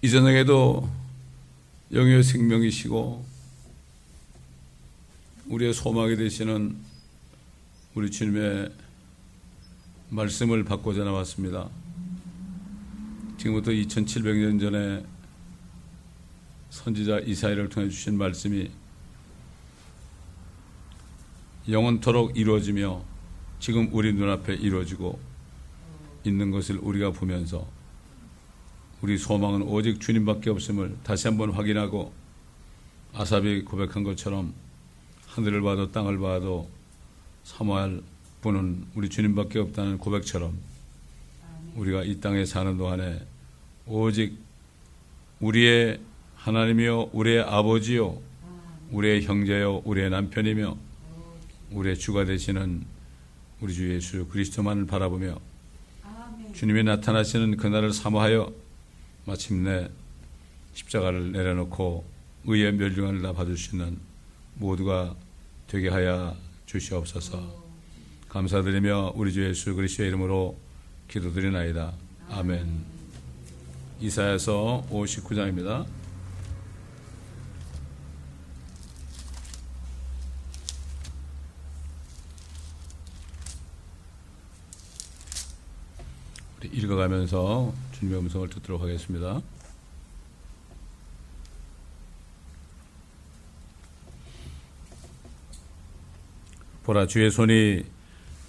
이 저녁에도 영의 생명이시고 우리의 소망이 되시는 우리 주님의 말씀을 받고자 나왔습니다. 지금부터 2700년 전에 선지자 이사야를 통해 주신 말씀이 영원토록 이루어지며 지금 우리 눈앞에 이루어지고 있는 것을 우리가 보면서 우리 소망은 오직 주님밖에 없음을 다시 한번 확인하고 아삽이 고백한 것처럼 하늘을 봐도 땅을 봐도 사모할 분은 우리 주님밖에 없다는 고백처럼 우리가 이 땅에 사는 동안에 오직 우리의 하나님이요 우리의 아버지요 우리의 형제요 우리의 남편이며 우리의 주가 되시는 우리 주 예수 그리스도만을 바라보며 주님이 나타나시는 그날을 사모하여 마침내 십자가를 내려놓고 의의 멸류관을 다 받을 수 있는 모두가 되게 하여 주시옵소서. 감사드리며 우리 주 예수 그리스도의 이름으로 기도드리나이다. 아멘. 이사야서 59장입니다. 우리 읽어가면서 주님의 음성을 듣도록 하겠습니다. 보라, 주의 손이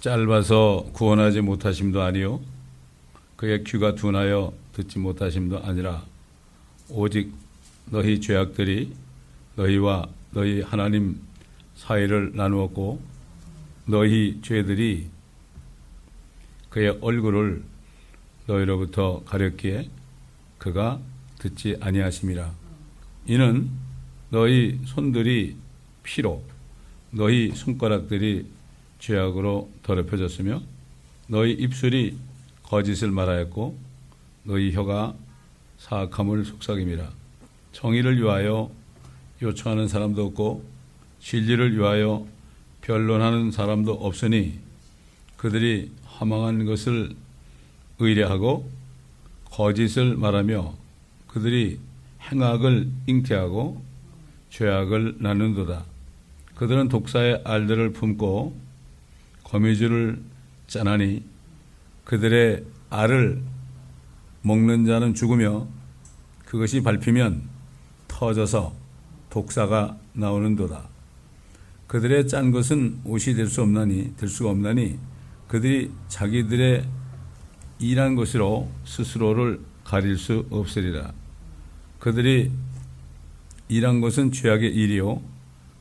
짧아서 구원하지 못하심도 아니요 그의 귀가 둔하여 듣지 못하심도 아니라 오직 너희 죄악들이 너희와 너희 하나님 사이를 나누었고 너희 죄들이 그의 얼굴을 너희로부터 가렸기에 그가 듣지 아니하심이라. 이는 너희 손들이 피로 너희 손가락들이 죄악으로 더럽혀졌으며 너희 입술이 거짓을 말하였고 너희 혀가 사악함을 속삭임이라. 정의를 위하여 요청하는 사람도 없고 진리를 위하여 변론하는 사람도 없으니 그들이 허망한 것을 의뢰하고 거짓을 말하며 그들이 행악을 잉태하고 죄악을 낳는도다. 그들은 독사의 알들을 품고 거미줄을 짜나니 그들의 알을 먹는 자는 죽으며 그것이 밟히면 터져서 독사가 나오는도다. 그들의 짠 것은 옷이 될 수가 없나니 그들이 자기들의 일한 것으로 스스로를 가릴 수 없으리라. 그들이 일한 것은 죄악의 일이요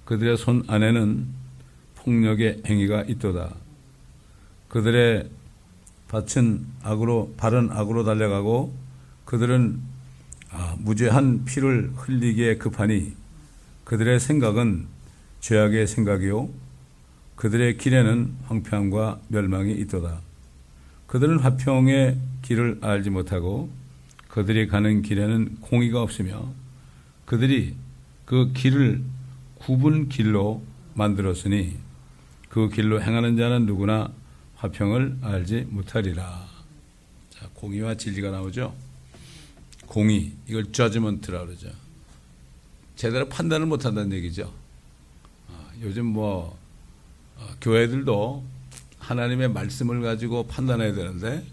그들의 손 안에는 폭력의 행위가 있도다. 그들의 발은 악으로 달려가고 그들은 무죄한 피를 흘리기에 급하니 그들의 생각은 죄악의 생각이요 그들의 길에는 황폐함과 멸망이 있도다. 그들은 화평의 길을 알지 못하고 그들이 가는 길에는 공의가 없으며 그들이 그 길을 굽은 길로 만들었으니 그 길로 행하는 자는 누구나 화평을 알지 못하리라. 자, 공의와 진리가 나오죠. 공의, 이걸 저지먼트라고 그러죠. 제대로 판단을 못한다는 얘기죠. 요즘 교회들도 하나님의 말씀을 가지고 판단해야 되는데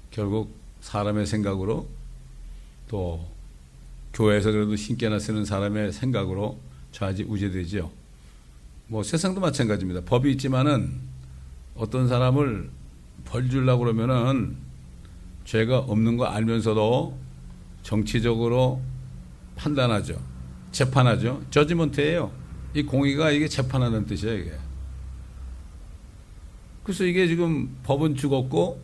결국 사람의 생각으로 또 교회에서 그래도 신께나 쓰는 사람의 생각으로 좌지우지되죠. 세상도 마찬가지입니다. 법이 있지만은 어떤 사람을 벌 주려고 그러면은 죄가 없는 거 알면서도 정치적으로 판단하죠. 재판하죠. 저지먼트예요. 이 공의가 이게 재판하는 뜻이에요, 이게. 그래서 이게 지금 법은 죽었고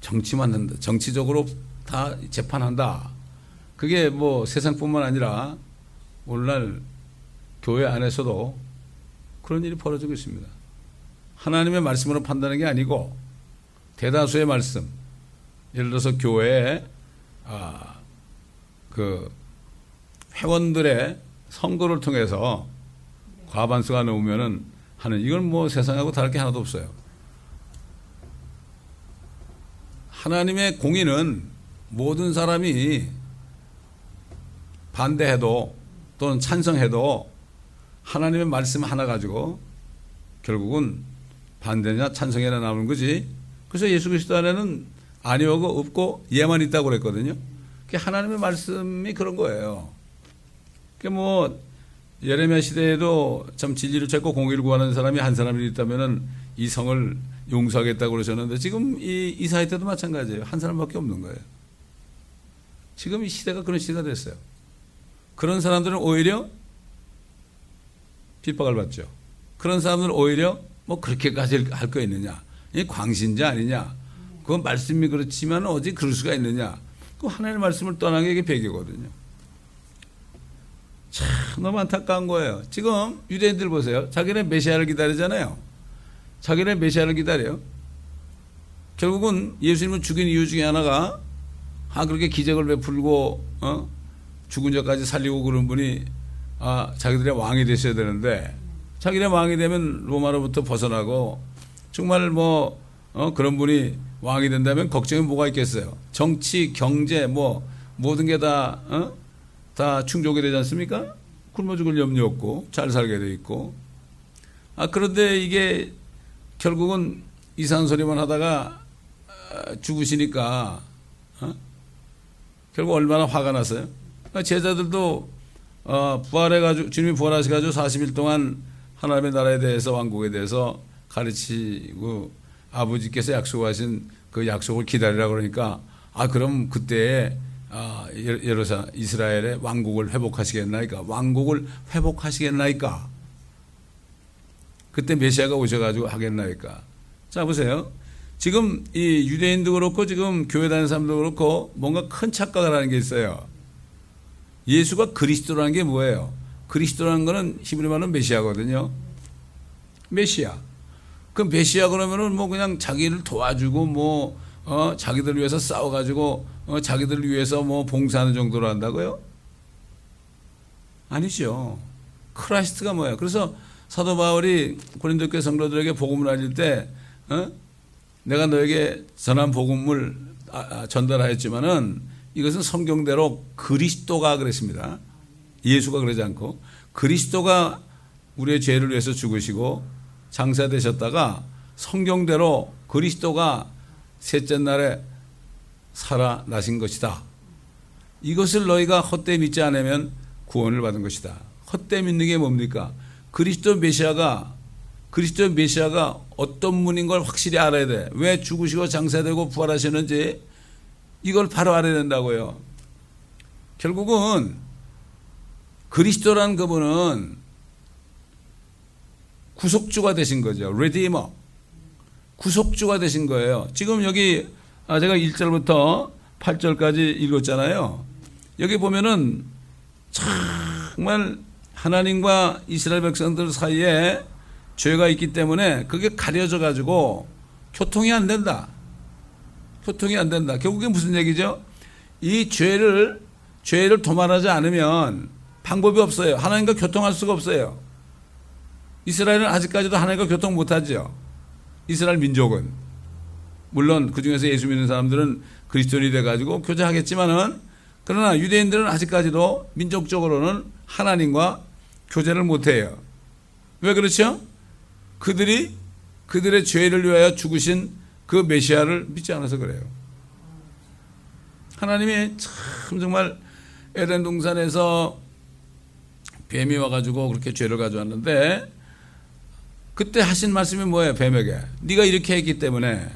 정치만 한다. 정치적으로 다 재판한다. 그게 세상뿐만 아니라 오늘날 교회 안에서도 그런 일이 벌어지고 있습니다. 하나님의 말씀으로 판단하는 게 아니고 대다수의 말씀, 예를 들어서 교회에 그 회원들의 선거를 통해서 과반수가 넘으면은 하는, 이건 세상하고 다를 게 하나도 없어요. 하나님의 공의는 모든 사람이 반대해도 또는 찬성해도 하나님의 말씀 하나 가지고 결국은 반대냐 찬성이나 나오는 거지. 그래서 예수 그리스도 안에는 아니오고 없고 예만 있다고 그랬거든요. 그게 하나님의 말씀이 그런 거예요. 그게 뭐 예레미야 시대에도 참 진리를 찾고 공의를 구하는 사람이 한 사람이 있다면은 이 성을 용서하겠다고 그러셨는데 지금 이 이사야 때도 마찬가지예요. 한 사람밖에 없는 거예요. 지금 이 시대가 그런 시대가 됐어요. 그런 사람들은 오히려 핍박을 받죠. 그런 사람들은 오히려 뭐 그렇게까지 할 거 있느냐. 이 광신자 아니냐. 그건 말씀이 그렇지만 어디 그럴 수가 있느냐. 그 하나님의 말씀을 떠난 게 이게 배교거든요. 참 너무 안타까운 거예요. 지금 유대인들 보세요. 자기네 메시아를 기다리잖아요. 자기네 메시아를 기다려요. 결국은 예수님을 죽인 이유 중에 하나가 그렇게 기적을 베풀고 죽은 자까지 살리고 그런 분이 자기들의 왕이 되셔야 되는데 자기네 왕이 되면 로마로부터 벗어나고 정말 뭐 그런 분이 왕이 된다면 걱정이 뭐가 있겠어요. 정치, 경제 뭐 모든 게 다 충족이 되지 않습니까? 굶어 죽을 염려 없고 잘 살게 돼 있고 그런데 이게 결국은 이상한 소리만 하다가 죽으시니까 결국 얼마나 화가 났어요. 제자들도 부활해가지고 주님이 부활하셔가지고 40일 동안 하나님의 나라에 대해서 왕국에 대해서 가르치고 아버지께서 약속하신 그 약속을 기다리라 그러니까 그럼 그때에 예루살렘 이스라엘의 왕국을 회복하시겠나이까? 왕국을 회복하시겠나이까? 그때 메시아가 오셔가지고 하겠나이까? 자 보세요. 지금 이 유대인도 그렇고 지금 교회 다니는 사람도 그렇고 뭔가 큰 착각을 하는 게 있어요. 예수가 그리스도라는 게 뭐예요? 그리스도라는 거는 히브리 말은 메시아거든요. 메시아. 그 메시아 그러면은 뭐 그냥 자기를 도와주고 뭐 자기들을 위해서 싸워가지고 자기들을 위해서 뭐 봉사하는 정도로 한다고요? 아니죠. 크라이스트가 뭐예요? 그래서 사도 바울이 고린도 교회 성도들에게 복음을 알릴 때 내가 너에게 전한 복음을 전달하였지만은 이것은 성경대로 그리스도가 그랬습니다. 예수가 그러지 않고 그리스도가 우리의 죄를 위해서 죽으시고 장사되셨다가 성경대로 그리스도가 셋째 날에 살아나신 것이다. 이것을 너희가 헛되이 믿지 않으면 구원을 받은 것이다. 헛되이 믿는 게 뭡니까? 그리스도 메시아가 어떤 분인 걸 확실히 알아야 돼. 왜 죽으시고 장사되고 부활하셨는지 이걸 바로 알아야 된다고요. 결국은 그리스도라는 그분은 구속주가 되신 거죠. 레디머. 구속주가 되신 거예요. 지금 여기 제가 1절부터 8절까지 읽었잖아요. 여기 보면은 정말 하나님과 이스라엘 백성들 사이에 죄가 있기 때문에 그게 가려져 가지고 교통이 안 된다. 교통이 안 된다. 결국에 무슨 얘기죠? 이 죄를 도말하지 않으면 방법이 없어요. 하나님과 교통할 수가 없어요. 이스라엘은 아직까지도 하나님과 교통 못하죠. 이스라엘 민족은. 물론 그 중에서 예수 믿는 사람들은 그리스도인이 돼가지고 교제하겠지만은 그러나 유대인들은 아직까지도 민족적으로는 하나님과 교제를 못해요. 왜 그렇죠? 그들의 죄를 위하여 죽으신 그 메시아를 믿지 않아서 그래요. 하나님이 참 정말 에덴 동산에서 뱀이 와가지고 그렇게 죄를 가져왔는데 그때 하신 말씀이 뭐예요? 뱀에게 네가 이렇게 했기 때문에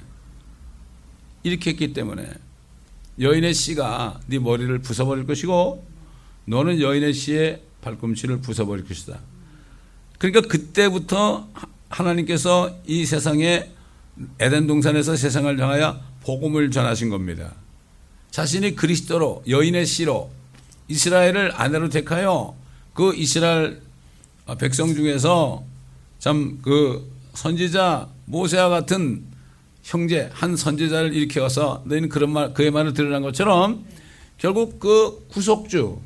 여인의 씨가 네 머리를 부숴버릴 것이고 너는 여인의 씨의 발꿈치를 부숴버릴 것이다. 그러니까 그때부터 하나님께서 이 세상에 에덴 동산에서 세상을 향하여 복음을 전하신 겁니다. 자신이 그리스도로 여인의 씨로 이스라엘을 아내로 택하여 그 이스라엘 백성 중에서 참 그 선지자 모세와 같은 형제 한 선지자를 일으켜서 너희는 그의 말을 들으라는 것처럼 결국 그 구속주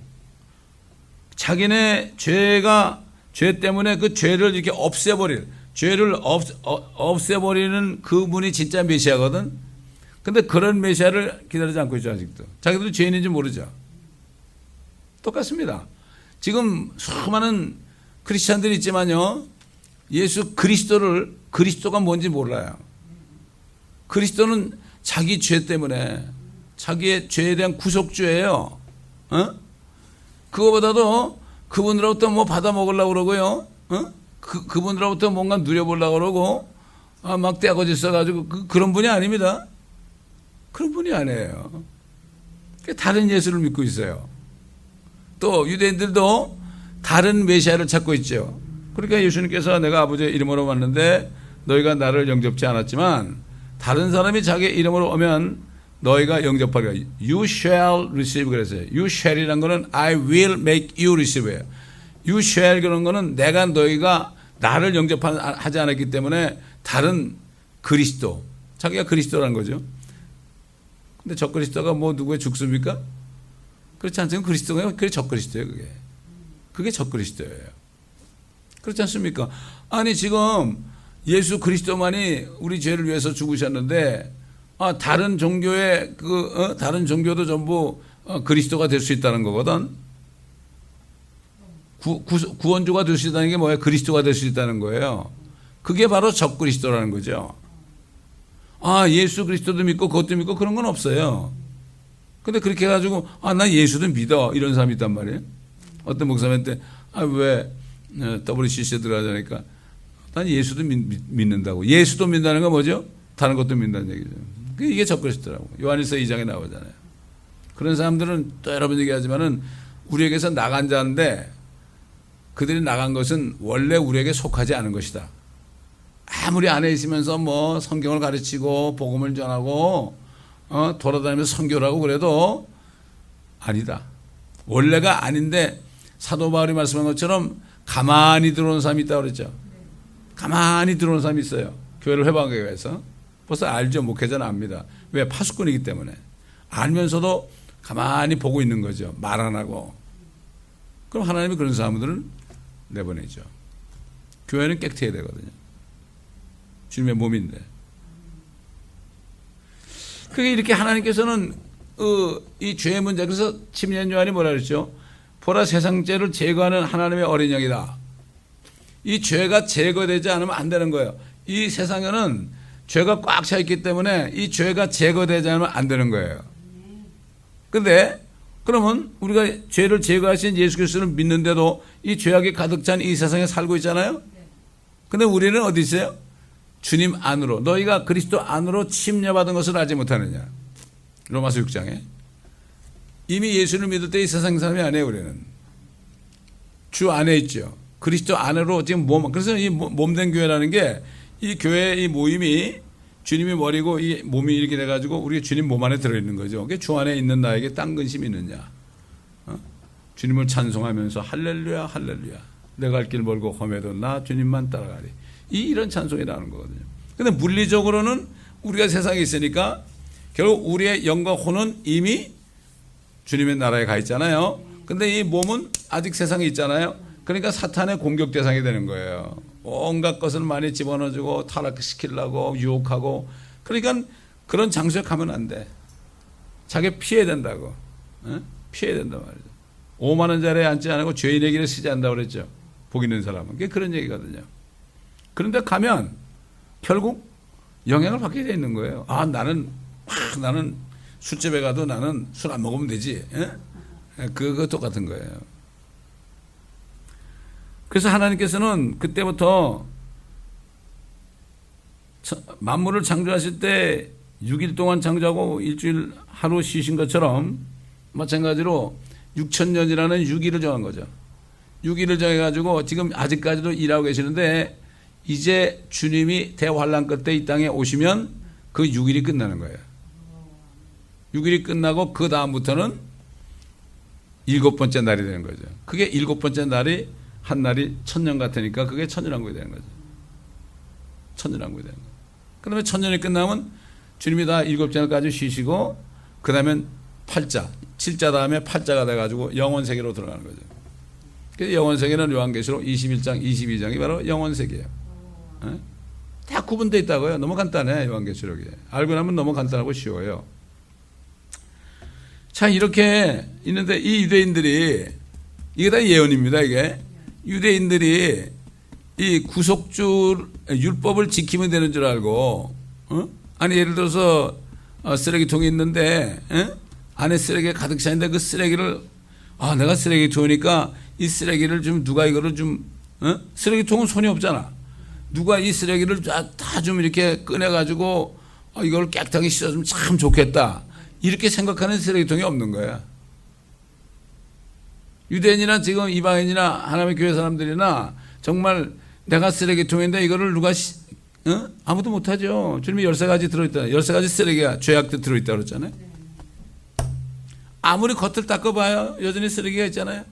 자기네 죄 때문에 그 죄를 이렇게 없애버릴 죄를 없애버리는 그분이 진짜 메시아거든. 근데 그런 메시아를 기다리지 않고 있죠, 아직도. 자기들도 죄인인지 모르죠. 똑같습니다. 지금 수많은 크리스찬들이 있지만요, 예수 그리스도가 뭔지 몰라요. 그리스도는 자기 죄 때문에, 자기의 죄에 대한 구속주예요. 그거보다도 그분으로부터 뭐 받아 먹으려고 그러고요. 그분으로부터 뭔가 누려보려고 그러고, 막 떼거지 써가지고, 그런 분이 아닙니다. 그런 분이 아니에요. 다른 예수를 믿고 있어요. 또 유대인들도 다른 메시아를 찾고 있죠. 그러니까 예수님께서 내가 아버지의 이름으로 왔는데 너희가 나를 영접지 않았지만 다른 사람이 자기 이름으로 오면 너희가 영접하리라. You shall receive 그랬어요. You shall이란 거는 I will make you receive예요. You shall 그런 거는 내가 너희가 나를 영접하지 않았기 때문에 다른 그리스도, 자기가 그리스도라는 거죠. 근데 저 그리스도가 뭐 누구의 죽습니까? 그렇지 않습니까? 그리스도가 그게 저 그리스도예요. 그게 저 그리스도예요. 그렇지 않습니까? 아니 지금 예수 그리스도만이 우리 죄를 위해서 죽으셨는데 다른 종교의 다른 종교도 전부 그리스도가 될 수 있다는 거거든. 구원주가 될 수 있다는 게 뭐예요? 그리스도가 될 수 있다는 거예요. 그게 바로 적 그리스도라는 거죠. 예수 그리스도도 믿고 그것도 믿고 그런 건 없어요. 근데 그렇게 해가지고 나 예수도 믿어 이런 사람이 있단 말이에요. 어떤 목사님한테 왜 WCC에 들어가자니까 난 예수도 믿는다고. 예수도 믿는다는 건 뭐죠? 다른 것도 믿는다는 얘기죠. 이게 적그리스도라고. 요한일서 2장에 나오잖아요. 그런 사람들은 또 여러 번 얘기하지만은 우리에게서 나간 자인데 그들이 나간 것은 원래 우리에게 속하지 않은 것이다. 아무리 안에 있으면서 뭐 성경을 가르치고 복음을 전하고 돌아다니면서 선교를 하고 그래도 아니다. 원래가 아닌데 사도 바울이 말씀한 것처럼 가만히 들어오는 사람이 있다고 그랬죠. 가만히 들어오는 사람이 있어요. 교회를 회방하기 위해서. 벌써 알죠. 목회자는 압니다. 왜? 파수꾼이기 때문에. 알면서도 가만히 보고 있는 거죠. 말 안 하고. 그럼 하나님이 그런 사람들은 내보내죠. 교회는 깨끗해야 되거든요. 주님의 몸인데. 그게 이렇게 하나님께서는 이 죄의 문제, 그래서 침례 요한이 뭐라 그랬죠? 보라 세상 죄를 제거하는 하나님의 어린 양이다. 이 죄가 제거되지 않으면 안 되는 거예요. 이 세상에는 죄가 꽉 차 있기 때문에 이 죄가 제거되지 않으면 안 되는 거예요. 근데 그러면 우리가 죄를 제거하신 예수 그리스도를 믿는데도 이 죄악이 가득 찬 이 세상에 살고 있잖아요. 근데 우리는 어디 있어요? 주님 안으로, 너희가 그리스도 안으로 침례받은 것을 알지 못하느냐. 로마서 6장에. 이미 예수를 믿을 때 이 세상 사람이 아니에요. 우리는 주 안에 있죠. 그리스도 안으로 지금 그래서 이 몸된 교회라는 게 이 교회 이 모임이 주님이 머리고 이 몸이 이렇게 돼가지고 우리 주님 몸 안에 들어있는 거죠. 그게 주 안에 있는 나에게 딴 근심이 있느냐. 주님을 찬송하면서 할렐루야 할렐루야 내가 갈 길 멀고 험해도 나 주님만 따라가리. 이런 찬송이 나오는 거거든요. 근데 물리적으로는 우리가 세상에 있으니까 결국 우리의 영과 혼은 이미 주님의 나라에 가 있잖아요. 근데 이 몸은 아직 세상에 있잖아요. 그러니까 사탄의 공격 대상이 되는 거예요. 온갖 것을 많이 집어넣어주고 타락시키려고 유혹하고. 그러니까 그런 장소에 가면 안 돼. 자기 피해야 된다고. 피해야 된단 말이죠. 5만 원짜리에 앉지 않고 죄인의 길에 쓰지 않는다고 그랬죠. 복 있는 사람은. 그게 그런 얘기거든요. 그런데 가면 결국 영향을 받게 돼 있는 거예요. 나는 술집에 가도 나는 술 안 먹으면 되지. 그거 똑같은 거예요. 그래서 하나님께서는 그때부터 만물을 창조하실 때 6일 동안 창조하고 일주일 하루 쉬신 것처럼 마찬가지로 6,000년이라는 6일을 정한 거죠. 6일을 정해가지고 지금 아직까지도 일하고 계시는데 이제 주님이 대환란 끝에 이 땅에 오시면 그 6일이 끝나는 거예요. 6일이 끝나고 그 다음부터는 7번째 날이 되는 거죠. 그게 7번째 날이 한 날이 1000년 같으니까 그게 천년왕국이 되는 거죠. 천년왕국이 되는 거죠. 그 다음에 1000년이 끝나면 주님이 다 7째 날까지 쉬시고 그 다음엔 8자, 7자 다음에 8자가 돼가지고 영원세계로 들어가는 거죠. 그래서 영원세계는 요한계시록 21장, 22장이 바로 영원세계예요. 다 구분되어 있다고요. 너무 간단해, 요한계시록이. 알고 나면 너무 간단하고 쉬워요. 자, 이렇게 있는데 이 유대인들이, 이게 다 예언입니다, 이게. 유대인들이 이 구속주 율법을 지키면 되는 줄 알고, 아니, 예를 들어서 쓰레기통이 있는데, 안에 쓰레기가 가득 차있는데 그 쓰레기를, 내가 쓰레기통이니까 이 쓰레기를 좀 누가 이거를 좀, 쓰레기통은 손이 없잖아. 누가 이 쓰레기를 다 좀 이렇게 꺼내가지고 이걸 깨끗하게 씻어주면 참 좋겠다. 이렇게 생각하는 쓰레기통이 없는 거야. 유대인이나 지금 이방인이나 하나님의 교회 사람들이나 정말 내가 쓰레기통인데 이거를 누가 아무도 못하죠. 주님이 13가지 들어있다. 13가지 쓰레기가 죄악들 들어있다 그랬잖아요. 아무리 겉을 닦아봐요. 여전히 쓰레기가 있잖아요.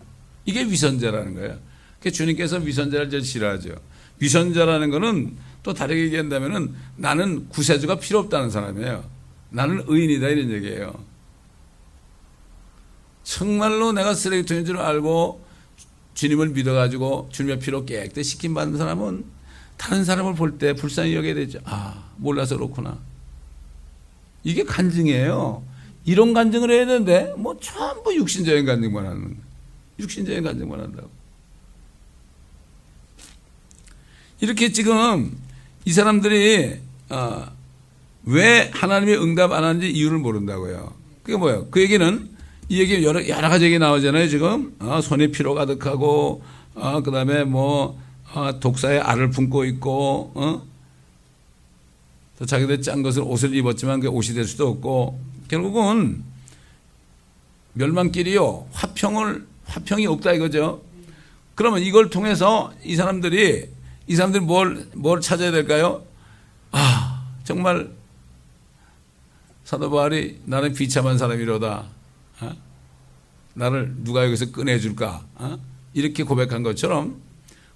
이게 위선자라는 거예요. 그러니까 주님께서 위선자를 제일 싫어하죠. 위선자라는 거는 또 다르게 얘기한다면은 나는 구세주가 필요 없다는 사람이에요. 나는 의인이다 이런 얘기예요. 정말로 내가 쓰레기통인 줄 알고 주님을 믿어가지고 주님의 피로 깨끗이 씻김받는 사람은 다른 사람을 볼 때 불쌍히 여겨야 되죠. 몰라서 그렇구나. 이게 간증이에요. 이런 간증을 해야 되는데 뭐 전부 육신적인 간증만 하는 거예요. 육신적인 간증만 한다고. 이렇게 지금 이 사람들이 왜 하나님의 응답 안 하는지 이유를 모른다고요. 그게 뭐예요? 그 얘기는 이 얘기 여러 가지 얘기 나오잖아요. 지금 손에 피로 가득하고 그다음에 뭐 독사의 알을 품고 있고 또 자기들 짠 것을 옷을 입었지만 그 옷이 될 수도 없고 결국은 멸망길이요. 화평이 없다 이거죠. 그러면 이걸 통해서 이 사람들이 뭘 찾아야 될까요? 정말 사도 바울이 나는 비참한 사람이로다. 나를 누가 여기서 꺼내줄까? 이렇게 고백한 것처럼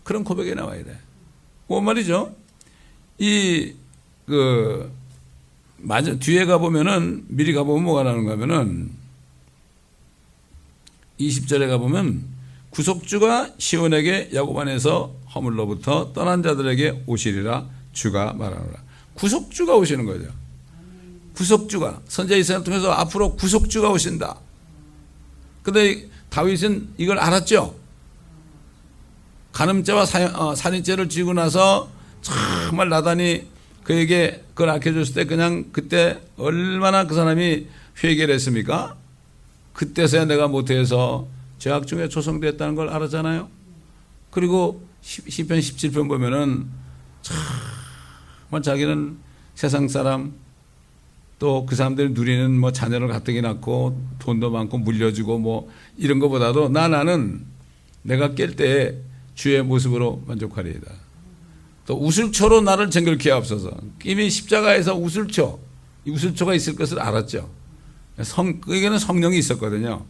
그런 고백이 나와야 돼. 뭔 말이죠? 뒤에 가보면은, 미리 가보면 뭐가 나오는가 하면은 20절에 가보면 구속주가 시온에게 야곱 안에서 허물로부터 떠난 자들에게 오시리라 주가 말하노라. 구속주가 오시는 거죠. 구속주가 선지자 이사야를 통해서 앞으로 구속주가 오신다. 그런데 다윗은 이걸 알았죠. 간음죄와 살인죄를 지고 나서 정말 나단이 그에게 그걸 알려줬을 때 그냥 그때 얼마나 그 사람이 회개를 했습니까? 그때서야 내가 못해서 죄악 중에 조성되었다는 걸 알았잖아요. 그리고 시편 17편 보면은 정말 자기는 세상 사람 또 그 사람들이 누리는 뭐 자녀를 가뜩이 낳고 돈도 많고 물려주고 뭐 이런 것보다도 나는 내가 깰 때 주의 모습으로 만족하리이다. 또 우슬초로 나를 정결케 하옵소서. 이미 십자가에서 우슬초가 있을 것을 알았죠. 그에게는 성령이 있었거든요.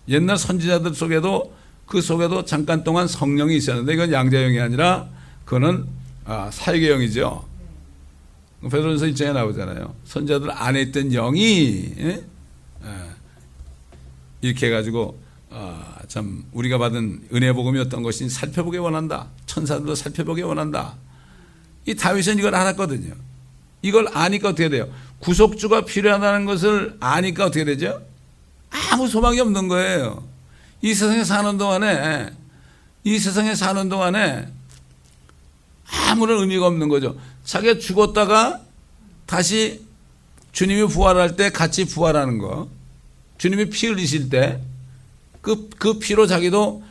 옛날 선지자들 속에도 그 속에도 잠깐 동안 성령이 있었는데 이건 양자형이 아니라 그거는 사역의 영이죠. 베드로전서 1장에 나오잖아요. 선지자들 안에 있던 영이 이렇게 해가지고 참 우리가 받은 은혜 복음이 어떤 것인지 살펴보기 원한다. 천사들도 살펴보기 원한다. 이 다윗은 이걸 알았거든요. 이걸 아니까 어떻게 돼요? 구속주가 필요하다는 것을 아니까 어떻게 되죠? 아무 소망이 없는 거예요. 이 세상에 사는 동안에 아무런 의미가 없는 거죠. 자기가 죽었다가 다시 주님이 부활할 때 같이 부활하는 거. 주님이 피 흘리실 때 그 피로 자기도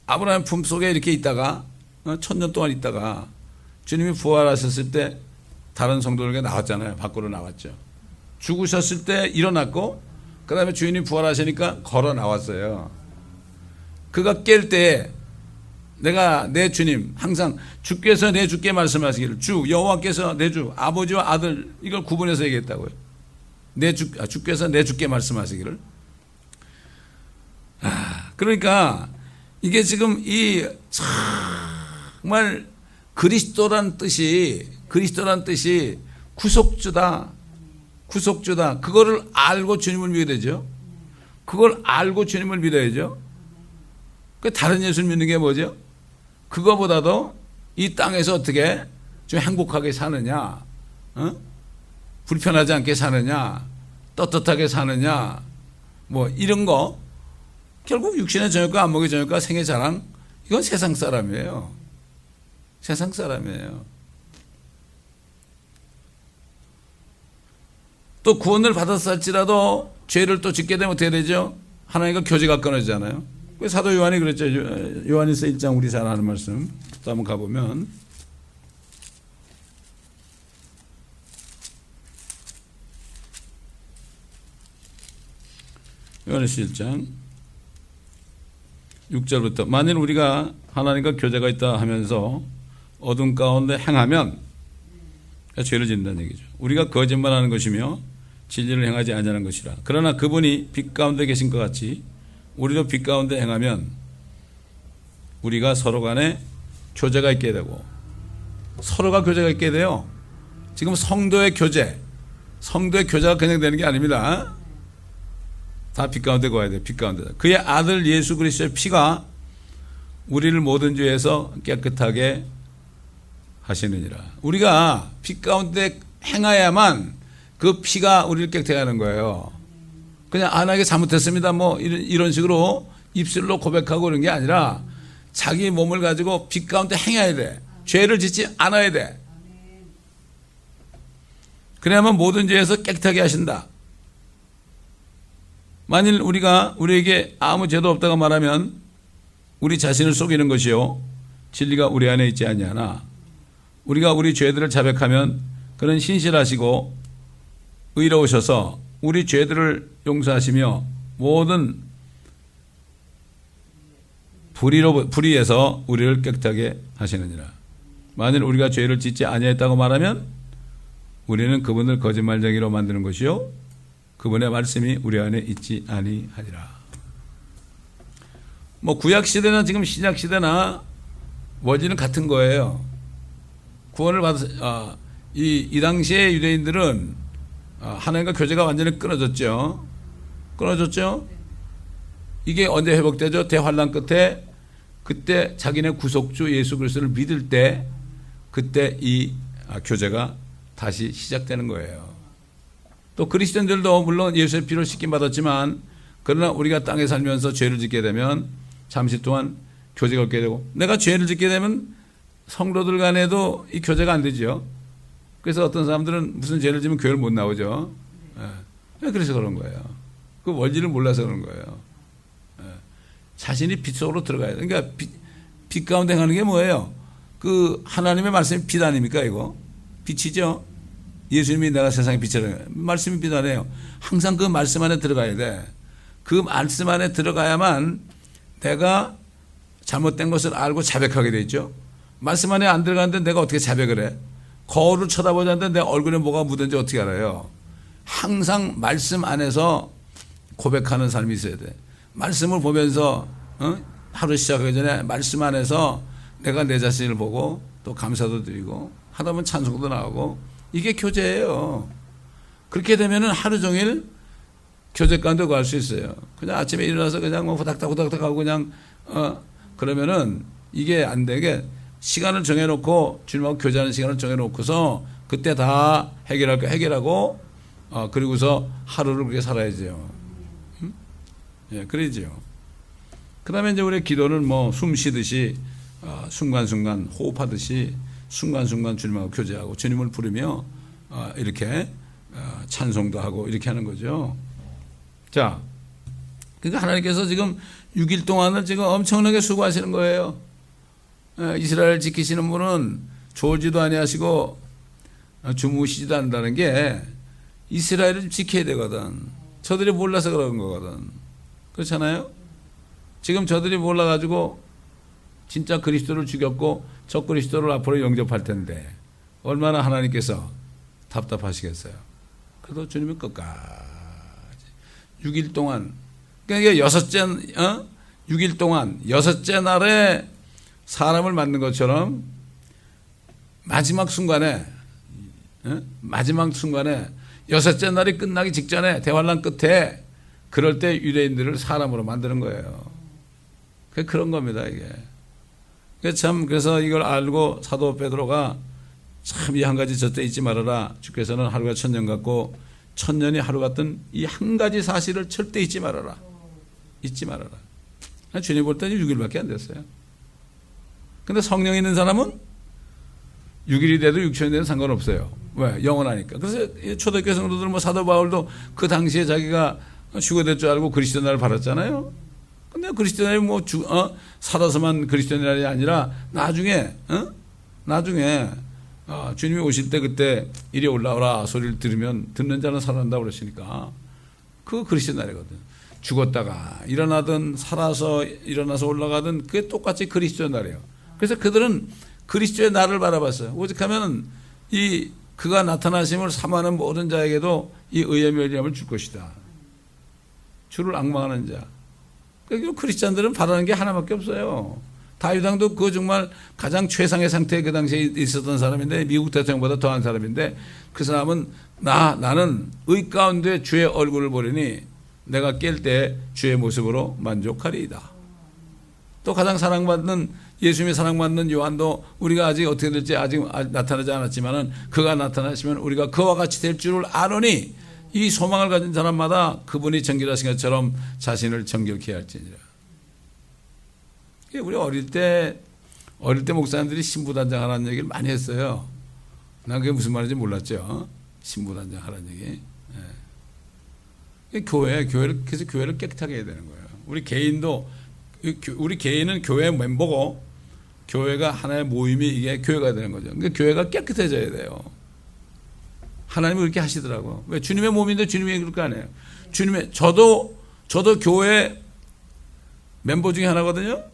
아브라함 품속에 이렇게 있다가 1000년 동안 있다가 주님이 부활하셨을 때 다른 성도들에게 나왔잖아요. 밖으로 나왔죠. 죽으셨을 때 일어났고 그 다음에 주인이 부활하시니까 걸어 나왔어요. 그가 깰 때 내가 내 주님 항상 주께서 내 주께 말씀하시기를 주 여호와께서 내 주 아버지와 아들 이걸 구분해서 얘기했다고요. 주께서 내 주께 말씀하시기를. 그러니까 이게 지금 이 정말 그리스도란 뜻이 구속주다. 그거를 알고 주님을 믿어야 되죠. 그걸 알고 주님을 믿어야죠. 그 다른 예수를 믿는 게 뭐죠? 그거보다도 이 땅에서 어떻게 좀 행복하게 사느냐, 불편하지 않게 사느냐, 떳떳하게 사느냐, 뭐 이런 거 결국 육신의 정욕과 안목의 정욕과 생의 자랑, 이건 세상 사람이에요. 세상 사람이에요. 또 구원을 받았어 할지라도 죄를 또 짓게 되면 어떻게 되죠? 하나님과 교제가 끊어지잖아요. 사도 요한이 그랬죠. 요한일서 1장 우리 잘 아는 말씀. 또 한번 가보면 요한일서 1장 6절부터 만일 우리가 하나님과 교제가 있다 하면서 어둠 가운데 행하면 죄를 짓는다는 얘기죠. 우리가 거짓말하는 것이며 진리를 행하지 아니하는 것이라. 그러나 그분이 빛 가운데 계신 것 같이 우리도 빛 가운데 행하면 우리가 서로 간에 교제가 있게 되고, 서로가 교제가 있게 돼요. 지금 성도의 교제가 그냥 되는 게 아닙니다. 다 빛 가운데 거야 돼. 빛 가운데. 그의 아들 예수 그리스도의 피가 우리를 모든 죄에서 깨끗하게 하시느니라. 우리가 빛 가운데 행하야만 그 피가 우리를 깨끗하게 하는 거예요. 그냥 나에게 잘못했습니다 뭐 이런 식으로 입술로 고백하고 그런 게 아니라 자기 몸을 가지고 빛 가운데 행해야 돼. 죄를 짓지 않아야 돼. 그래야만 모든 죄에서 깨끗하게 하신다. 만일 우리에게 아무 죄도 없다고 말하면 우리 자신을 속이는 것이요 진리가 우리 안에 있지 아니하나, 우리가 우리 죄들을 자백하면 그는 신실하시고 의로우셔서 우리 죄들을 용서하시며 모든 불의에서 우리를 깨끗하게 하시느니라. 만일 우리가 죄를 짓지 아니했다고 말하면 우리는 그분을 거짓말쟁이로 만드는 것이요 그분의 말씀이 우리 안에 있지 아니하니라. 뭐 구약 시대나 지금 신약 시대나 원리는 같은 거예요. 구원을 이 당시에 유대인들은 하나님과 교제가 완전히 끊어졌죠. 이게 언제 회복되죠? 대환란 끝에, 그때 자기네 구속주 예수 그리스도를 믿을 때, 그때 이 교제가 다시 시작되는 거예요. 또 그리스도인들도 물론 예수의 피로 씻김 받았지만, 그러나 우리가 땅에 살면서 죄를 짓게 되면 잠시 동안 교제가 없게 되고, 내가 죄를 짓게 되면 성도들 간에도 이 교제가 안 되죠. 그래서 어떤 사람들은 무슨 죄를 지면 교회를 못 나오죠. 그래서 그런 거예요. 그 원리를 몰라서 그런 거예요. 자신이 빛 속으로 들어가야 돼. 그러니까 빛 가운데 가는 게 뭐예요? 그 하나님의 말씀이 빛 아닙니까 이거? 빛이죠. 예수님이 내가 세상의 빛이라, 말씀이 빛 아니에요. 항상 그 말씀 안에 들어가야 돼. 그 말씀 안에 들어가야만 내가 잘못된 것을 알고 자백하게 돼 있죠. 말씀 안에 안 들어가는데 내가 어떻게 자백을 해? 거울을 쳐다보지 않는데 내 얼굴에 뭐가 묻은지 어떻게 알아요? 항상 말씀 안에서 고백하는 삶이 있어야 돼. 말씀을 보면서 하루 시작하기 전에 말씀 안에서 내가 내 자신을 보고 또 감사도 드리고 하다 보면 찬송도 나오고, 이게 교제예요. 그렇게 되면은 하루 종일 교제 가운데 갈 수 있어요. 그냥 아침에 일어나서 그냥 뭐 후닥닥 하고 그냥 그러면은 이게 안 되게 시간을 정해놓고 주님하고 교제하는 시간을 정해놓고서 그때 다 해결할 거 해결하고 그리고서 하루를 그렇게 살아야죠. 예, 그러죠. 그 다음에 이제 우리 기도는 뭐 숨 쉬듯이 순간순간 호흡하듯이 순간순간 주님하고 교제하고 주님을 부르며 이렇게 찬송도 하고 이렇게 하는 거죠. 자, 그러니까 하나님께서 지금 6일 동안을 지금 엄청나게 수고하시는 거예요. 이스라엘 지키시는 분은 졸지도 아니하시고 주무시지도 않는다는 게 이스라엘을 지켜야 되거든. 저들이 몰라서 그런 거거든. 그렇잖아요? 지금 저들이 몰라가지고 진짜 그리스도를 죽였고 저 그리스도를 앞으로 영접할 텐데 얼마나 하나님께서 답답하시겠어요. 그래도 주님은 끝까지 6일 동안, 그러니까 6일 동안 6째 날에 사람을 만든 것처럼 마지막 순간에 6째 날이 끝나기 직전에 대환란 끝에 그럴 때 유대인들을 사람으로 만드는 거예요. 그런 겁니다 이게. 그래서 이걸 알고 사도 베드로가 참 이 한 가지 절대 잊지 말아라. 주께서는 하루가 천년 같고 천년이 하루 같던 이 한 가지 사실을 절대 잊지 말아라. 잊지 말아라. 주님 볼 때는 6일밖에 안 됐어요. 근데 성령 있는 사람은 6일이 돼도 6천이 돼도 상관없어요. 왜? 영원하니까. 그래서 초대교회 성도들 뭐 사도 바울도 그 당시에 자기가 휴거될 줄 알고 그리스도 날을 받았잖아요. 근데 그리스도 날이 뭐 살아서만 그리스도 날이 아니라 나중에 주님이 오실 때 그때 이리 올라오라 소리를 들으면 듣는 자는 살아난다고 그러시니까 그 그리스도 날이거든. 죽었다가 일어나든 살아서 일어나서 올라가든 그게 똑같이 그리스도 날이에요. 그래서 그들은 그리스도의 날을 바라봤어요. 오직하면 그가 나타나심을 사모하는 모든 자에게도 이 의의 멸리함을 줄 것이다. 주를 앙망하는 자. 그러니까 크리스찬들은 바라는 게 하나밖에 없어요. 다윗 왕도 그 정말 가장 최상의 상태에 그 당시에 있었던 사람인데 미국 대통령보다 더한 사람인데 그 사람은 나는 의 가운데 주의 얼굴을 보리니 내가 깰 때 주의 모습으로 만족하리이다. 또 가장 사랑받는 예수님이 사랑받는 요한도 우리가 아직 어떻게 될지 아직 나타나지 않았지만은 그가 나타나시면 우리가 그와 같이 될 줄을 아노니 이 소망을 가진 사람마다 그분이 정결하신 것처럼 자신을 정결케 할지니라. 우리 어릴 때 목사님들이 신부단장하라는 얘기를 많이 했어요. 난 그게 무슨 말인지 몰랐죠. 신부단장하라는 얘기. 예. 그래서 교회를 깨끗하게 해야 되는 거예요. 우리 개인은 교회 멤버고 교회가 하나의 모임이 이게 교회가 되는 거죠. 그러니까 교회가 깨끗해져야 돼요. 하나님이 그렇게 하시더라고. 왜? 주님의 몸인데 주님이 그럴 거 아니에요. 저도 교회 멤버 중에 하나거든요.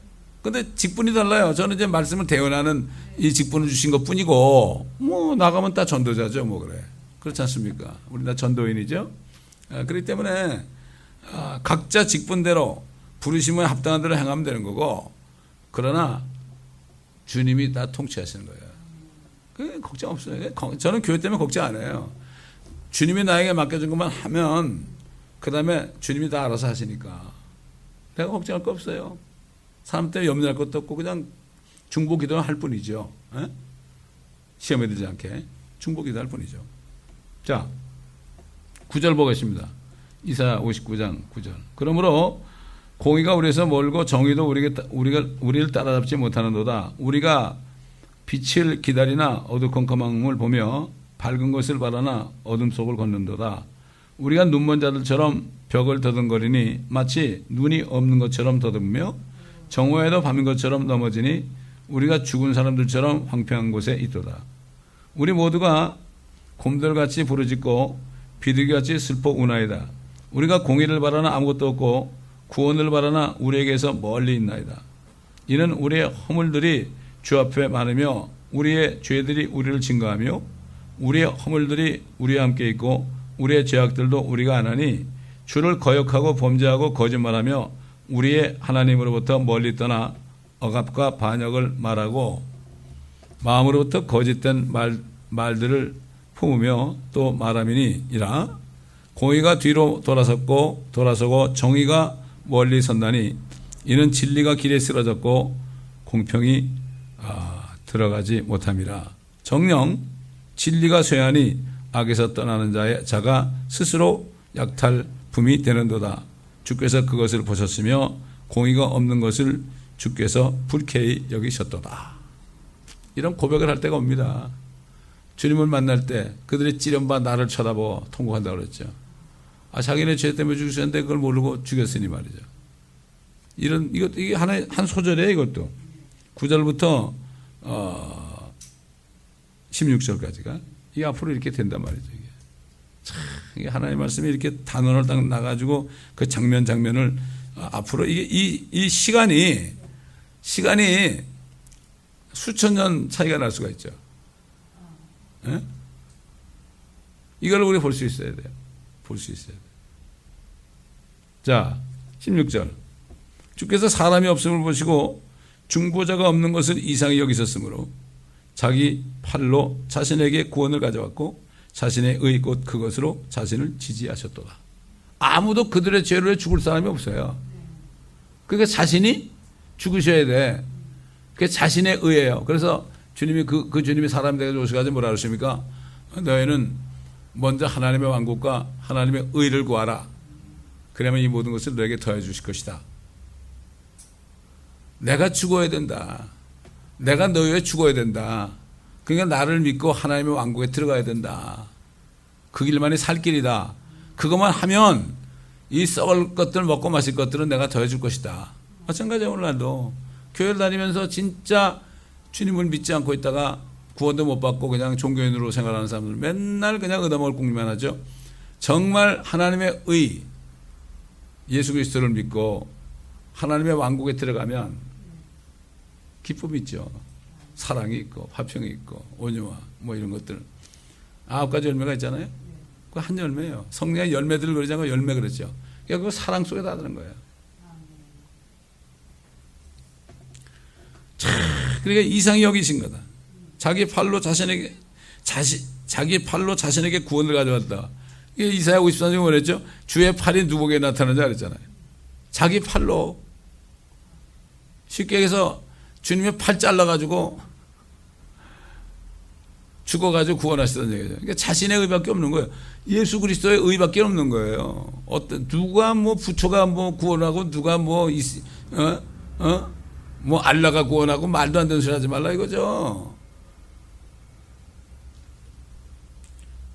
근데 직분이 달라요. 저는 이제 말씀을 대언하는 이 직분을 주신 것 뿐이고, 뭐, 나가면 다 전도자죠. 뭐, 그래. 그렇지 않습니까? 우리 다 전도인이죠. 그렇기 때문에, 각자 직분대로 부르심에 합당한 대로 행하면 되는 거고, 그러나 주님이 다 통치하시는 거예요. 그 걱정 없어요. 저는 교회 때문에 걱정 안 해요. 주님이 나에게 맡겨준 것만 하면, 그 다음에 주님이 다 알아서 하시니까. 내가 걱정할 거 없어요. 사람 때문에 염려할 것도 없고 그냥 중보 기도를 할 뿐이죠. 에? 시험에 들지 않게 중보 기도할 뿐이죠. 자, 9절 보겠습니다. 이사야 59장 9절. 그러므로 공의가 우리에서 멀고 정의도 우리를 따라잡지 못하는도다. 우리가 빛을 기다리나 어두컴컴함을 보며 밝은 것을 바라나 어둠 속을 걷는도다. 우리가 눈먼 자들처럼 벽을 더듬거리니 마치 눈이 없는 것처럼 더듬으며 정오에도 밤인 것처럼 넘어지니 우리가 죽은 사람들처럼 황폐한 곳에 있도다. 우리 모두가 곰들같이 부르짖고 비둘기같이 슬퍼 우나이다. 우리가 공의를 바라나 아무것도 없고 구원을 바라나 우리에게서 멀리 있나이다. 이는 우리의 허물들이 주 앞에 많으며 우리의 죄들이 우리를 증거하며 우리의 허물들이 우리와 함께 있고 우리의 죄악들도 우리가 안 하니 주를 거역하고 범죄하고 거짓말하며 우리의 하나님으로부터 멀리 떠나 억압과 반역을 말하고 마음으로부터 거짓된 말들을 품으며 또 말함이니이라. 공의가 뒤로 돌아서고 정의가 멀리 선다니 이는 진리가 길에 쓰러졌고 공평이 들어가지 못함이라. 정녕 진리가 쇠하니 악에서 떠나는 자가 스스로 약탈품이 되는도다. 주께서 그것을 보셨으며 공의가 없는 것을 주께서 불쾌히 여기셨도다. 이런 고백을 할 때가 옵니다. 주님을 만날 때 그들이 찌른바 나를 쳐다보고 통곡한다고 그랬죠. 자기네 죄 때문에 죽으셨는데 그걸 모르고 죽였으니 말이죠. 이게 한 소절이에요. 이것도 9절부터 16절까지가 이게 앞으로 이렇게 된단 말이죠. 이게 하나님의 말씀이 이렇게 단원을 딱 나가지고 그 장면을 앞으로 이 시간이 수천 년 차이가 날 수가 있죠. 예? 이걸 우리 볼 수 있어야 돼요. 볼 수 있어야 돼요. 자, 16절. 주께서 사람이 없음을 보시고 중보자가 없는 것을 이상히 여기셨으므로 자기 팔로 자신에게 구원을 가져왔고 자신의 의 곧 그것으로 자신을 지지하셨도다. 아무도 그들의 죄로 죽을 사람이 없어요. 그러니까 자신이 죽으셔야 돼. 그게 자신의 의예요. 그래서 주님이 그 주님이 사람이 되어 오셔가지고 뭐라 그러십니까? 너희는 먼저 하나님의 왕국과 하나님의 의를 구하라. 그러면 이 모든 것을 너에게 더해 주실 것이다. 내가 죽어야 된다. 내가 너희 위해 죽어야 된다. 그러니까 나를 믿고 하나님의 왕국에 들어가야 된다. 그 길만이 살 길이다. 그것만 하면 이 썩을 것들 먹고 마실 것들은 내가 더해 줄 것이다. 마찬가지야. 오늘날도 교회를 다니면서 진짜 주님을 믿지 않고 있다가 구원도 못 받고 그냥 종교인으로 생활하는 사람들 맨날 그냥 얻어먹을 궁리만 하죠. 정말 하나님의 의 예수 그리스도를 믿고 하나님의 왕국에 들어가면 기쁨이 있죠. 사랑이 있고 화평이 있고 온유와 뭐 이런 것들 9가지 열매가 있잖아요. 그 한 열매예요. 성령의 열매들을 그러지 않고 열매 그랬죠. 그러니까 그 사랑 속에 다 드는 거예요. 그러니까 이상히 여기신 거다. 자기 팔로 자신에게 구원을 가져왔다. 이게 이사야 54장에 뭐랬죠? 주의 팔이 누구에게 나타나는지 알았잖아요. 자기 팔로 쉽게 해서 주님의 팔 잘라가지고 죽어가지고 구원하시던 얘기죠. 그러니까 자신의 의밖에 없는 거예요. 예수 그리스도의 의밖에 없는 거예요. 누가 뭐 부처가 뭐 구원하고 누가 뭐 뭐 알라가 구원하고 말도 안 되는 소리 하지 말라 이거죠.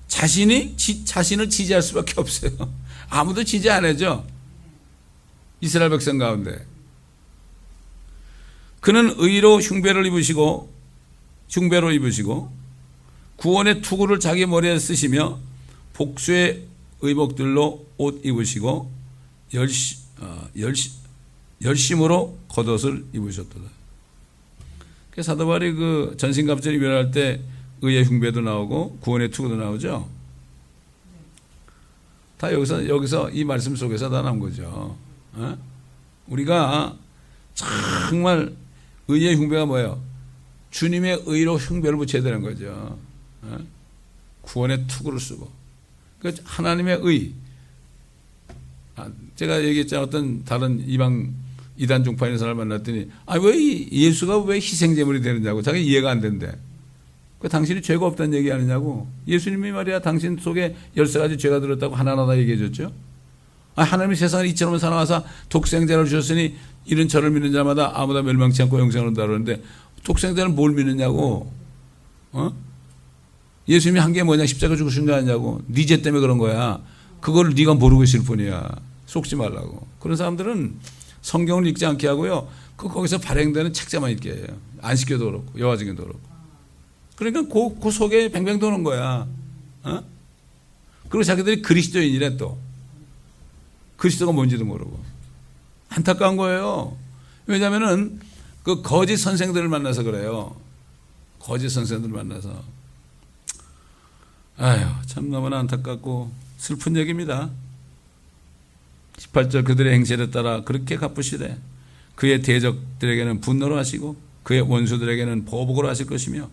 자신을 지지할 수밖에 없어요. 아무도 지지 안 해죠. 이스라엘 백성 가운데. 그는 의로 흉배로 입으시고 구원의 투구를 자기 머리에 쓰시며 복수의 의복들로 옷 입으시고 열심으로 겉옷을 입으셨도다. 사도 바울이 그 전신갑주를 이별할 때 의의 흉배도 나오고 구원의 투구도 나오죠. 다 여기서 이 말씀 속에서 다 나온 거죠. 우리가 정말 의의 흉배가 뭐예요? 주님의 의로 흉배를 붙여야 되는 거죠. 구원의 투구를 쓰고. 하나님의 의. 제가 얘기했잖아요. 어떤 다른 이단 종파 있는 사람을 만났더니 왜 예수가 왜 희생제물이 되느냐고. 자기 이해가 안 된대. 당신이 죄가 없다는 얘기 아니냐고. 예수님이 말이야 당신 속에 13가지 죄가 들었다고 하나하나 얘기해 줬죠. 하나님이 세상을 이처럼 사랑하사 독생자를 주셨으니 이런 저를 믿는 자마다 아무나 멸망치 않고 영생을 얻는다 그러는데 독생자는 뭘 믿느냐고. 예수님이 한 게 뭐냐. 십자가 죽으신 거 아니냐고. 네 죄 때문에 그런 거야. 그걸 네가 모르고 있을 뿐이야. 속지 말라고. 그런 사람들은 성경을 읽지 않게 하고요. 거기서 발행되는 책자만 읽게 해요. 안식교도 그렇고 여화증교도 그렇고. 그러니까 그 속에 뱅뱅 도는 거야. 그리고 자기들이 그리스도인이래 또. 그리스도가 뭔지도 모르고. 안타까운 거예요. 왜냐하면은 그 거짓 선생들을 만나서 그래요. 거짓 선생들을 만나서. 참 너무나 안타깝고 슬픈 얘기입니다. 18절 그들의 행실에 따라 그렇게 갚으시되 그의 대적들에게는 분노로 하시고 그의 원수들에게는 보복으로 하실 것이며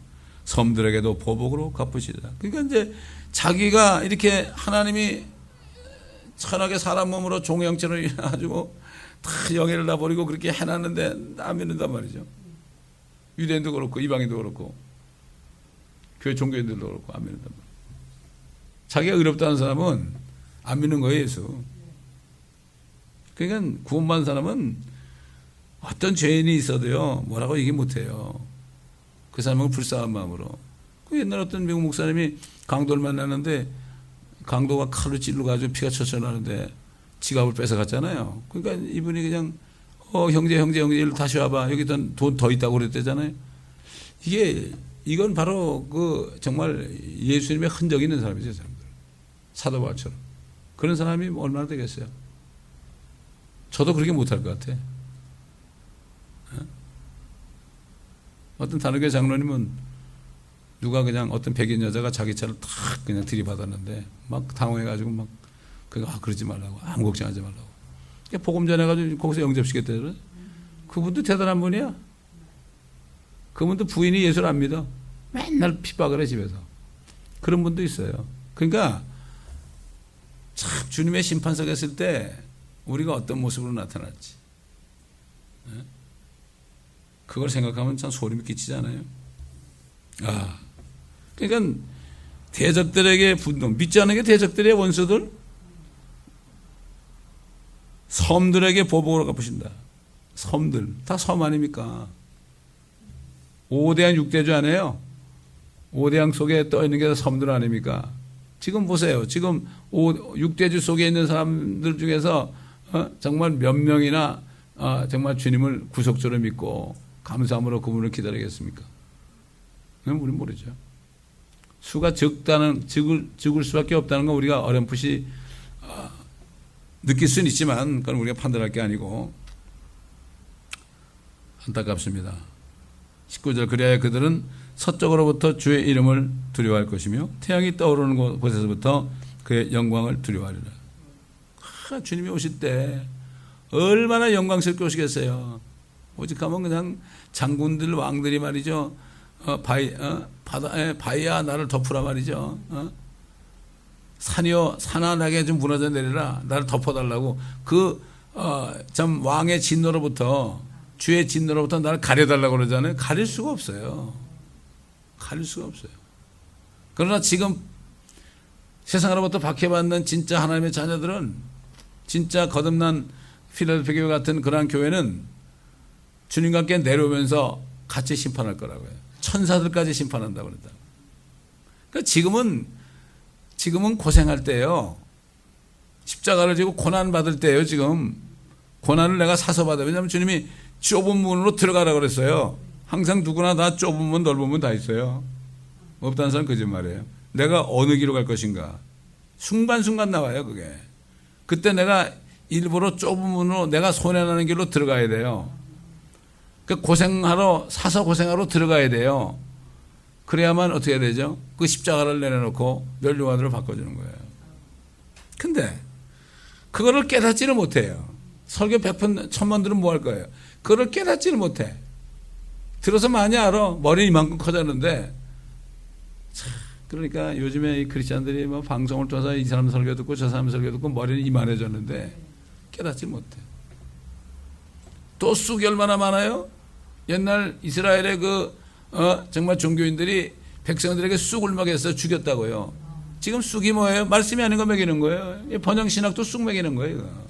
섬들에게도 보복으로 갚으시리라. 그러니까 이제 자기가 이렇게 하나님이 천하게 사람 몸으로 종형체로 해가지고 다 영예를 다 버리고 그렇게 해놨는데 안 믿는단 말이죠. 유대인도 그렇고 이방인도 그렇고 교회 종교인들도 그렇고 안 믿는단 말이죠. 자기가 의롭다는 사람은 안 믿는 거예요, 예수. 그러니까 구원받은 사람은 어떤 죄인이 있어도요, 뭐라고 얘기 못해요. 그 사람은 불쌍한 마음으로. 그 옛날 어떤 미국 목사님이 강도를 만났는데 강도가 칼로 찔러가지고 피가 철철 나는데 지갑을 뺏어갔잖아요. 그러니까 이분이 그냥 형제 일로 다시 와봐. 여기 돈 더 있다고 그랬대잖아요. 이건 바로 그 정말 예수님의 흔적이 있는 사람이죠, 사람들. 사도 바울처럼. 그런 사람이 얼마나 되겠어요? 저도 그렇게 못할 것 같아. 어떤 다른교회 장로님은 누가 그냥 어떤 백인 여자가 자기 차를 탁 그냥 들이받았는데 막 당황해가지고 막 그러지 말라고. 아무 걱정하지 말라고. 복음 전해가지고 거기서 영접시켰대요. 그분도 대단한 분이야. 그분도 부인이 예수를 안 믿어. 맨날 핍박을 해 집에서. 그런 분도 있어요. 그러니까 참 주님의 심판석에 있을 때 우리가 어떤 모습으로 나타날지 그걸 생각하면 참 소름이 끼치잖아요. 그러니까 대적들에게 분노, 믿지 않는 게 대적들의 원수들, 섬들에게 보복을 갚으신다. 섬들, 다 섬 아닙니까? 5대양 6대주 아니에요? 5대양 속에 떠 있는 게 섬들 아닙니까? 지금 보세요. 지금 6대주 속에 있는 사람들 중에서 정말 몇 명이나 정말 주님을 구속주로 믿고 감사함으로 그분을 기다리겠습니까? 그건 우리는 모르죠. 수가 적을 수밖에 없다는 건 우리가 어렴풋이 느낄 수는 있지만 그건 우리가 판단할 게 아니고 안타깝습니다. 19절 그리하여 그들은 서쪽으로부터 주의 이름을 두려워할 것이며 태양이 떠오르는 곳에서부터 그의 영광을 두려워하리라. 주님이 오실 때 얼마나 영광스럽게 오시겠어요. 오직하면 그냥 장군들 왕들이 말이죠. 바위야 나를 덮으라 말이죠. 산아 나게 좀 무너져 내리라 나를 덮어달라고 참 왕의 진노로부터 주의 진노로부터 나를 가려달라고 그러잖아요. 가릴 수가 없어요. 가릴 수가 없어요. 그러나 지금 세상으로부터 박해받는 진짜 하나님의 자녀들은 진짜 거듭난 필라델피아 교회 같은 그러한 교회는 주님과 함께 내려오면서 같이 심판할 거라고요. 천사들까지 심판한다고 그런다. 그러니까 지금은 고생할 때예요. 십자가를 지고 고난 받을 때예요. 지금 고난을 내가 사서 받아요. 왜냐하면 주님이 좁은 문으로 들어가라 그랬어요. 항상 누구나 다 좁은 문 넓은 문 다 있어요. 없다는 사람 거짓말이에요. 내가 어느 길로 갈 것인가 순간순간 나와요. 그게 그때 내가 일부러 좁은 문으로 내가 손해나는 길로 들어가야 돼요. 그 사서 고생하러 들어가야 돼요. 그래야만 어떻게 해야 되죠? 그 십자가를 내려놓고 멸류관으로 바꿔주는 거예요. 근데 그거를 깨닫지를 못해요. 설교 100번 1000번 들으면 뭐 할 거예요? 그걸 깨닫지를 못해. 들어서 많이 알아. 머리 이만큼 커졌는데. 그러니까 요즘에 이 크리스찬들이 뭐 방송을 통해서 이 사람 설교 듣고 저 사람 설교 듣고 머리는 이만해졌는데 깨닫지 못해. 또 쑥이 얼마나 많아요? 옛날 이스라엘의 정말 종교인들이 백성들에게 쑥을 먹여서 죽였다고요. 지금 쑥이 뭐예요? 말씀이 아닌 거 먹이는 거예요. 번영신학도 쑥 먹이는 거예요. 이거.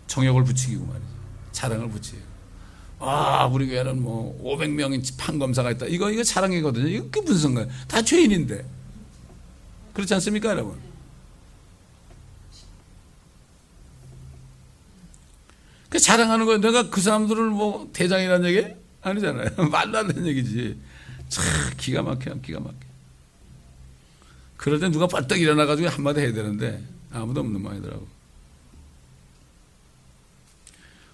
정욕을 부추기고 말이죠. 자랑을 부추기고. 우리 교회는 뭐 500명인 판검사가 있다. 이거 자랑이거든요. 이거 그게 무슨 상관이에요? 다 죄인인데. 그렇지 않습니까, 여러분? 그 자랑하는 거예요. 내가 그 사람들을 뭐 대장이라는 얘기? 아니잖아요. 말도 안 되는 얘기지. 참 기가 막혀, 기가 막혀. 그럴 때 누가 벌떡 일어나가지고 한마디 해야 되는데 아무도 없는 모양이더라고.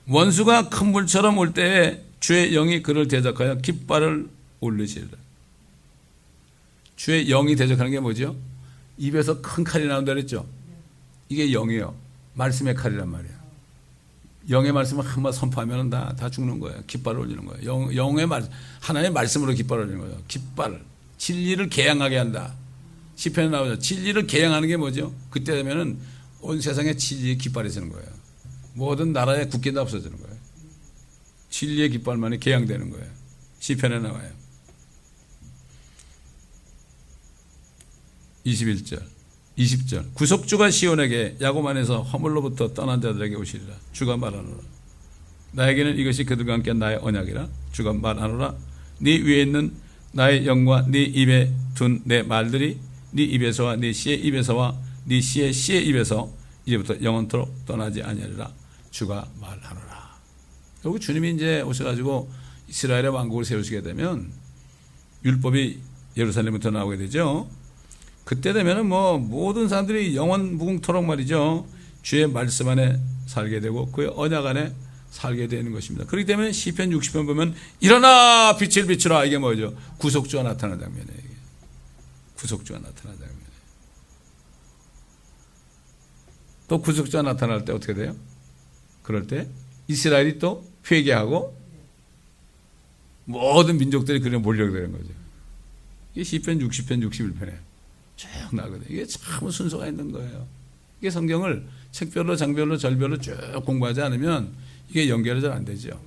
원수가 큰 물처럼 올 때에 주의 영이 그를 대적하여 깃발을 올리시리라. 주의 영이 대적하는 게 뭐죠? 입에서 큰 칼이 나온다 그랬죠? 이게 영이에요. 말씀의 칼이란 말이에요. 영의 말씀을 한번 선포하면 다 죽는 거예요. 깃발을 올리는 거예요. 영의 하나님의 말씀으로 깃발을 올리는 거예요. 깃발. 진리를 개양하게 한다. 시편에 나오죠. 진리를 개양하는 게 뭐죠? 그때 되면은 온 세상에 진리의 깃발이 서는 거예요. 모든 나라의 국기는 다 없어지는 거예요. 진리의 깃발만이 개양되는 거예요. 시편에 나와요. 21절, 20절. 구속주가 시온에게 야곱 안에서 허물로부터 떠난 자들에게 오시리라. 주가 말하노라. 나에게는 이것이 그들과 함께 나의 언약이라. 주가 말하노라. 네 위에 있는 나의 영과 네 입에 둔 내 말들이 네 입에서와 네 씨의 입에서와 네 씨의 입에서 이제부터 영원토록 떠나지 아니하리라. 주가 말하노라. 결국 주님이 이제 오셔가지고 이스라엘의 왕국을 세우시게 되면 율법이 예루살렘부터 나오게 되죠. 그때 되면은 뭐 모든 사람들이 영원 무궁토록 말이죠. 주의 말씀 안에 살게 되고 그의 언약 안에 살게 되는 것입니다. 그렇기 때문에 시편 60편 보면 일어나 빛을 비추라. 이게 뭐죠? 구속주가 나타나는 장면이에요. 이게. 구속주가 나타나는 장면이에요. 또 구속주가 나타날 때 어떻게 돼요? 그럴 때 이스라엘이 또 회개하고 모든 민족들이 그냥 몰려되는 거죠. 이게 시편 60편 61편에 쭉 나거든요. 이게 참 순서가 있는 거예요. 이게 성경을 책별로 장별로 절별로 쭉 공부하지 않으면 이게 연결이 잘 안 되죠.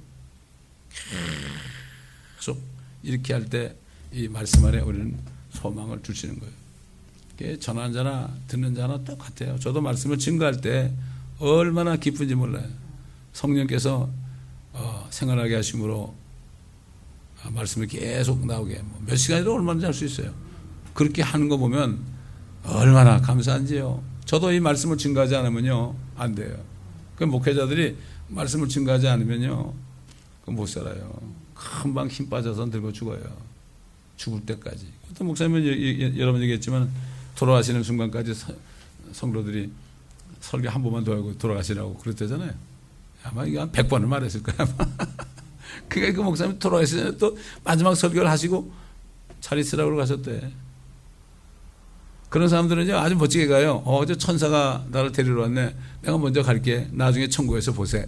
계속 이렇게 할 때 이 말씀 안에 우리는 소망을 주시는 거예요. 이게 전하는 자나 듣는 자나 똑같아요. 저도 말씀을 증거할 때 얼마나 기쁜지 몰라요. 성령께서 생활하게 하심으로 말씀이 계속 나오게 몇 시간이라도 얼마든지 할 수 있어요. 그렇게 하는 거 보면 얼마나 감사한지요. 저도 이 말씀을 증거하지 않으면요 안 돼요. 그 목회자들이 말씀을 증거하지 않으면요 그 못 살아요. 금방 힘 빠져서 늙어 죽어요. 죽을 때까지. 또 목사님은 여러 번 얘기했지만 돌아가시는 순간까지 성도들이 설교 한 번만 더 하고 돌아가시라고 그랬대잖아요. 아마 이게 한 100번을 말했을 거야. 그러니까 그 목사님 돌아가시잖아요. 또 마지막 설교를 하시고 잘 있으라고 가셨대. 그런 사람들은 아주 멋지게 가요. 저 천사가 나를 데리러 왔네. 내가 먼저 갈게. 나중에 천국에서 보세.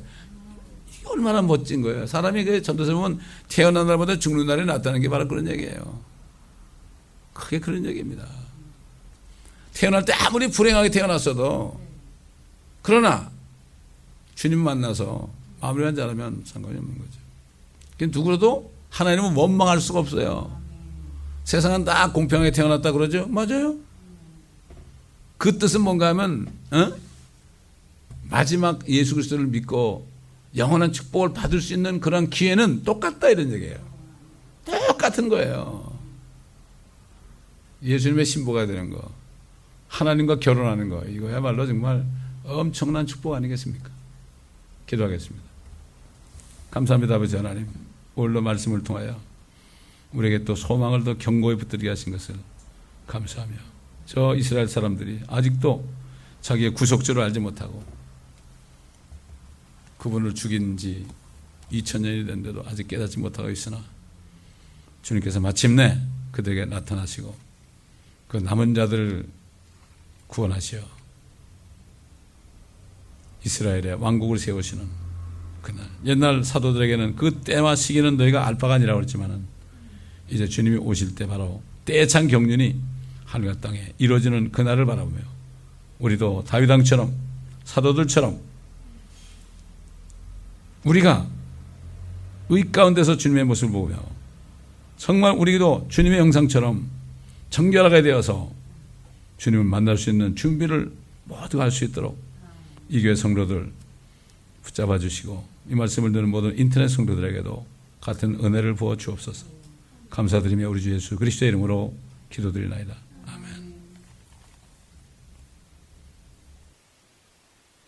이게 얼마나 멋진 거예요. 사람이 그 전도서 보면 태어난 날보다 죽는 날이 낫다는 게 바로 그런 얘기예요. 그게 그런 얘기입니다. 태어날 때 아무리 불행하게 태어났어도 그러나 주님 만나서 마무리만 잘하면 상관이 없는 거죠. 누구라도 하나님은 원망할 수가 없어요. 세상은 다 공평하게 태어났다 그러죠? 맞아요. 그 뜻은 뭔가 하면 마지막 예수 그리스도를 믿고 영원한 축복을 받을 수 있는 그런 기회는 똑같다 이런 얘기예요. 똑같은 거예요. 예수님의 신부가 되는 거, 하나님과 결혼하는 거, 이거야말로 정말 엄청난 축복 아니겠습니까? 기도하겠습니다. 감사합니다 아버지 하나님. 오늘도 말씀을 통하여 우리에게 또 소망을 더 견고히 붙들게 하신 것을 감사하며, 저 이스라엘 사람들이 아직도 자기의 구속주를 알지 못하고 그분을 죽인 지 2000년이 됐는데도 아직 깨닫지 못하고 있으나 주님께서 마침내 그들에게 나타나시고 그 남은 자들을 구원하시어 이스라엘의 왕국을 세우시는 그날, 옛날 사도들에게는 그 때와 시기는 너희가 알 바가 아니라고 했지만은 이제 주님이 오실 때 바로 때에 찬 경륜이 하늘과 땅에 이루어지는 그날을 바라보며 우리도 다윗 왕처럼 사도들처럼 우리가 의 가운데서 주님의 모습을 보며 정말 우리도 주님의 형상처럼 정결하게 되어서 주님을 만날 수 있는 준비를 모두 할 수 있도록 이 교회 성도들 붙잡아 주시고 이 말씀을 듣는 모든 인터넷 성도들에게도 같은 은혜를 부어 주옵소서. 감사드리며 우리 주 예수 그리스도의 이름으로 기도드리나이다.